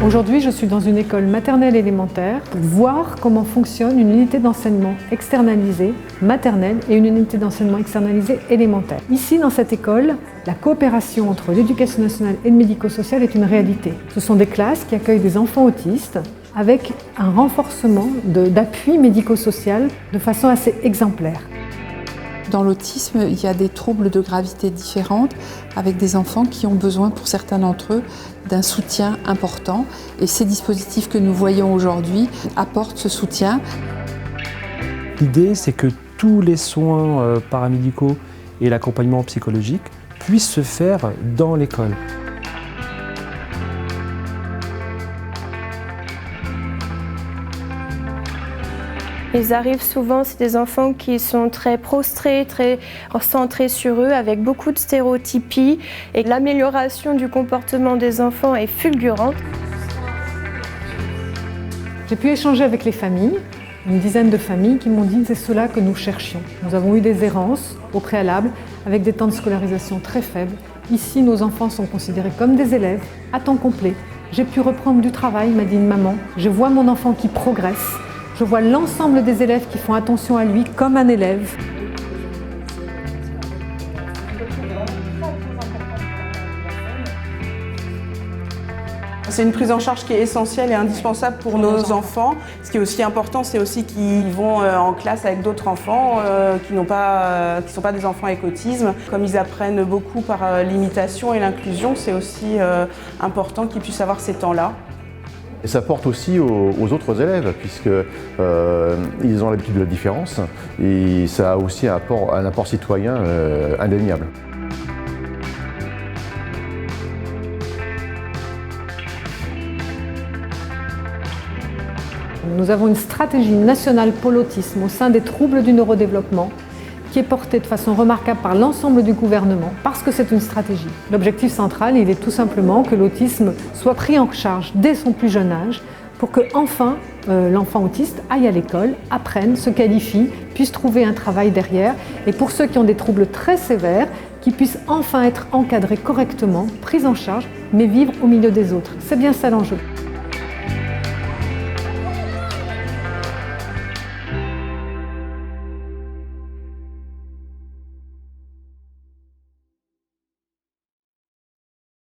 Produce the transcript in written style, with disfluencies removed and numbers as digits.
Aujourd'hui, je suis dans une école maternelle élémentaire pour voir comment fonctionne une unité d'enseignement externalisée maternelle et une unité d'enseignement externalisée élémentaire. Ici, dans cette école, la coopération entre l'éducation nationale et le médico-social est une réalité. Ce sont des classes qui accueillent des enfants autistes avec un renforcement d'appui médico-social de façon assez exemplaire. Dans l'autisme, il y a des troubles de gravité différentes avec des enfants qui ont besoin, pour certains d'entre eux, d'un soutien important. Et ces dispositifs que nous voyons aujourd'hui apportent ce soutien. L'idée, c'est que tous les soins paramédicaux et l'accompagnement psychologique puissent se faire dans l'école. Ils arrivent souvent, c'est des enfants qui sont très prostrés, très centrés sur eux, avec beaucoup de stéréotypies. Et l'amélioration du comportement des enfants est fulgurante. J'ai pu échanger avec les familles, une dizaine de familles qui m'ont dit que c'est cela que nous cherchions. Nous avons eu des errances au préalable, avec des temps de scolarisation très faibles. Ici, nos enfants sont considérés comme des élèves à temps complet. J'ai pu reprendre du travail, m'a dit une maman. Je vois mon enfant qui progresse. Je vois l'ensemble des élèves qui font attention à lui comme un élève. C'est une prise en charge qui est essentielle et indispensable pour nos enfants. Ce qui est aussi important, c'est aussi qu'ils vont en classe avec d'autres enfants qui ne sont pas des enfants avec autisme. Comme ils apprennent beaucoup par l'imitation et l'inclusion, c'est aussi important qu'ils puissent avoir ces temps-là. Et ça porte aussi aux autres élèves, puisqu'ils ont l'habitude de la différence et ça a aussi un apport citoyen indéniable. Nous avons une stratégie nationale pour l'autisme au sein des troubles du neurodéveloppement qui est portée de façon remarquable par l'ensemble du gouvernement parce que c'est une stratégie. L'objectif central, il est tout simplement que l'autisme soit pris en charge dès son plus jeune âge pour que enfin l'enfant autiste aille à l'école, apprenne, se qualifie, puisse trouver un travail derrière et pour ceux qui ont des troubles très sévères, qu'ils puissent enfin être encadrés correctement, pris en charge, mais vivre au milieu des autres. C'est bien ça l'enjeu.